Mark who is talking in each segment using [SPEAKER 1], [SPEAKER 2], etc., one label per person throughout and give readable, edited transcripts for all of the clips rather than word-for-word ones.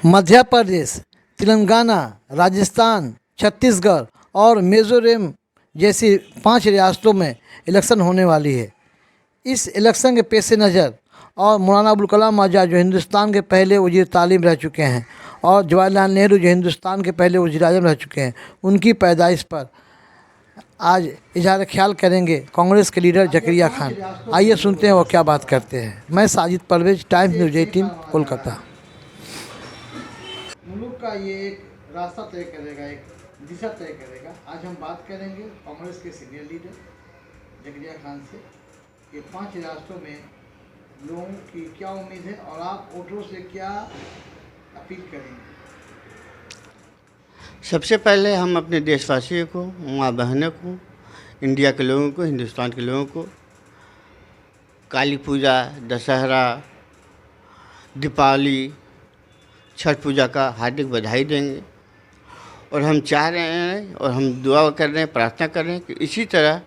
[SPEAKER 1] मध्य प्रदेश, तेलंगाना, राजस्थान, छत्तीसगढ़ और मिजोरम जैसी 5 रियासतों में इलेक्शन होने वाली है। इस इलेक्शन के पेश नज़र और मौलाना अबुल कलाम आज़ाद जो हिंदुस्तान के पहले वज़ीर तालीम रह चुके हैं और जवाहरलाल नेहरू जो हिंदुस्तान के पहले वज़ीर आज़म रह चुके हैं, उनकी पैदाइश पर आज इजहार ख्याल करेंगे कांग्रेस के लीडर जकरिया खान। आइए सुनते हैं वो क्या बात करते हैं। मैं साजिद परवेज, टाइम्स न्यूज़ 18, कोलकाता। मुल्क का ये एक रास्ता तय करेगा, एक दिशा तय करेगा। आज हम बात करेंगे कांग्रेस के सीनियर लीडर जकरिया खान से। ये 5 रियासतों में लोगों की क्या उम्मीद है और आप वोटरों से क्या अपील करेंगे?
[SPEAKER 2] सबसे पहले हम अपने देशवासियों को, माँ बहनों को, इंडिया के लोगों को, हिंदुस्तान के लोगों को काली पूजा, दशहरा, दीपावली, छठ पूजा का हार्दिक बधाई देंगे। और हम चाह रहे हैं और हम दुआ कर रहे हैं, प्रार्थना कर रहे हैं कि इसी तरह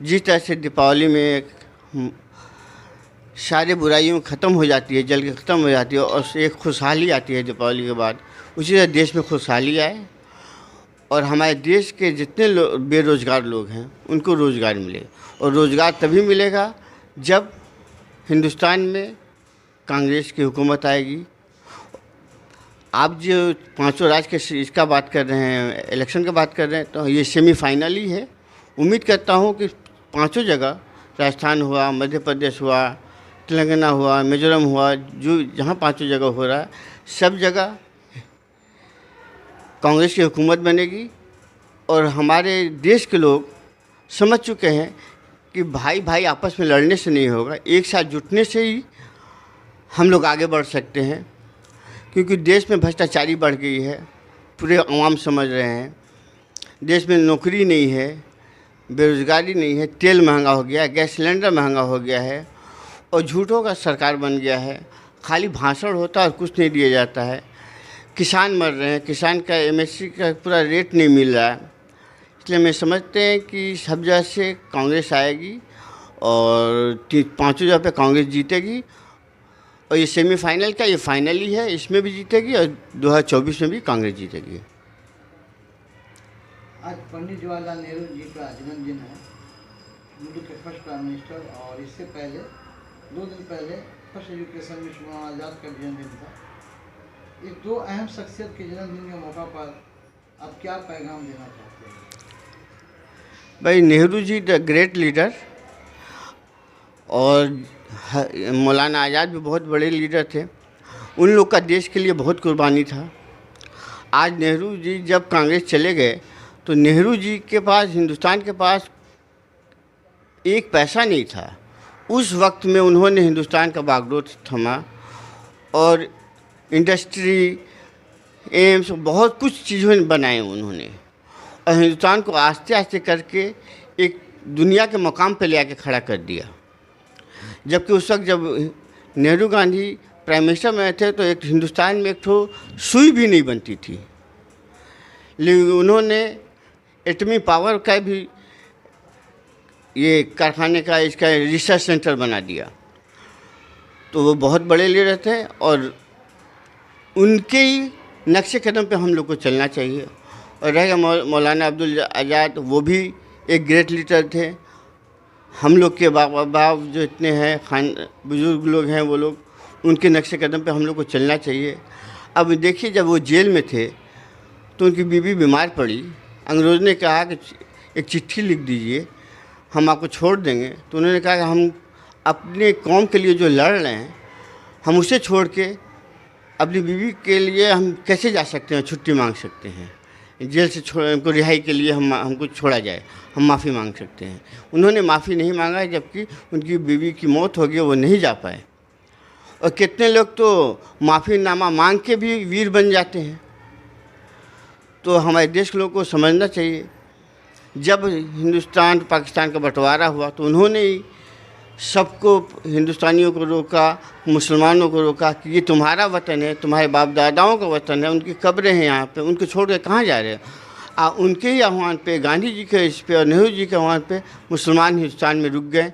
[SPEAKER 2] जिस तरह से दीपावली में सारी बुराइयों ख़त्म हो जाती है, जल के ख़त्म हो जाती है और एक खुशहाली आती है दीपावली के बाद, उसी तरह देश में खुशहाली आए और हमारे देश के जितने बेरोज़गार लोग हैं उनको रोज़गार मिले। और रोज़गार तभी मिलेगा जब हिंदुस्तान में कांग्रेस की हुकूमत आएगी। आप जो पांचों राज्य के इसका बात कर रहे हैं, इलेक्शन का बात कर रहे हैं, तो ये सेमीफाइनल ही है। उम्मीद करता हूँ कि पांचों जगह, राजस्थान हुआ, मध्य प्रदेश हुआ, तेलंगाना हुआ, मिजोरम हुआ, जो जहाँ पांचों जगह हो रहा है, सब जगह कांग्रेस की हुकूमत बनेगी। और हमारे देश के लोग समझ चुके हैं कि भाई भाई आपस में लड़ने से नहीं होगा, एक साथ जुटने से ही हम लोग आगे बढ़ सकते हैं। क्योंकि देश में भ्रष्टाचारी बढ़ गई है, पूरे आवाम समझ रहे हैं। देश में नौकरी नहीं है, बेरोज़गारी नहीं है, तेल महंगा हो गया है, गैस सिलेंडर महंगा हो गया है और झूठों का सरकार बन गया है। खाली भाषण होता है और कुछ नहीं दिया जाता है। किसान मर रहे हैं, किसान का एमएसपी का पूरा रेट नहीं मिल रहा है। इसलिए मैं समझते हैं कि सब जगह से कांग्रेस आएगी और पाँचों जगह पे कांग्रेस जीतेगी। और ये सेमीफाइनल का ये फाइनल ही है, इसमें भी जीतेगी और 2024 में भी कांग्रेस जीतेगी।
[SPEAKER 1] आज पंडित जवाहरलाल नेहरू जी का जन्मदिन है, मुल्क के फर्स्ट प्राइम मिनिस्टर। और इससे पहले 2 दिन पहले फर्स्ट एजुकेशन मिनिस्टर मौलाना आज़ाद का भी जन्मदिन था। ये 2 अहम शख्सियत के जन्मदिन के मौका पर आप क्या पैगाम देना चाहते हैं?
[SPEAKER 2] भाई, Nehru ji the great leader और मौलाना आज़ाद भी बहुत बड़े लीडर थे। उन लोग का देश के लिए बहुत कुर्बानी था। आज नेहरू जी जब कांग्रेस चले गए तो नेहरू जी के पास, हिंदुस्तान के पास एक पैसा नहीं था। उस वक्त में उन्होंने हिंदुस्तान का बागडोर थमा और इंडस्ट्री, एम्स, बहुत कुछ चीज़ें बनाए उन्होंने और हिंदुस्तान को आस्ते आस्ते करके एक दुनिया के मकाम पे ले आके खड़ा कर दिया। जबकि उस वक्त जब नेहरू गांधी प्राइम मिनिस्टर में थे तो एक हिंदुस्तान में एक ठो सुई भी नहीं बनती थी। लेकिन उन्होंने एटमी पावर का भी ये कारखाने का, इसका रिसर्च सेंटर बना दिया। तो वो बहुत बड़े लीडर थे और उनके ही नक्शे कदम पे हम लोग को चलना चाहिए। और रहेगा मौलाना अब्दुल आज़ाद, वो भी एक ग्रेट लीडर थे। हम लोग के बाप जो इतने हैं बुजुर्ग लोग हैं, वो लोग, उनके नक्शे कदम पे हम लोग को चलना चाहिए। अब देखिए, जब वो जेल में थे तो उनकी बीवी बीमार पड़ी। अंग्रेज़ ने कहा कि एक चिट्ठी लिख दीजिए, हम आपको छोड़ देंगे। तो उन्होंने कहा कि हम अपने कौम के लिए जो लड़ रहे हैं, हम उसे छोड़ के अपनी बीवी के लिए हम कैसे जा सकते हैं, छुट्टी मांग सकते हैं? जेल से उनको रिहाई के लिए हमको छोड़ा जाए, हम माफ़ी मांग सकते हैं। उन्होंने माफ़ी नहीं मांगा, जबकि उनकी बीवी की मौत हो गई, वो नहीं जा पाए। और कितने लोग तो माफ़ीनामा मांग के भी वीर बन जाते हैं। तो हमारे देश के लोगों को समझना चाहिए, जब हिंदुस्तान पाकिस्तान का बंटवारा हुआ तो उन्होंने ही सबको, हिंदुस्तानियों को रोका, मुसलमानों को रोका कि ये तुम्हारा वतन है, तुम्हारे बाप दादाओं का वतन है, उनकी कब्रें हैं यहाँ पे, उनको छोड़ के कहाँ जा रहे हैं? उनके ही आह्वान पे, गांधी जी के इस पे और नेहरू जी के आह्वान पे मुसलमान हिंदुस्तान में रुक गए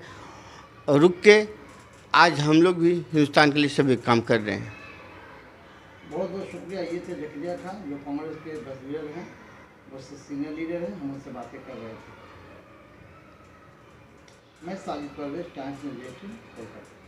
[SPEAKER 2] और रुक के आज हम लोग भी हिंदुस्तान के लिए सभी काम कर रहे हैं।
[SPEAKER 1] बहुत बहुत शुक्रिया। ये थे जकरिया खान जो कांग्रेस के बस लीडर हैं, बस सीनियर लीडर हैं, हम उनसे बातें कर रहे थे। मैं साजिद परवेज, टाइम्स न्यूज़ 18, कोलकाता।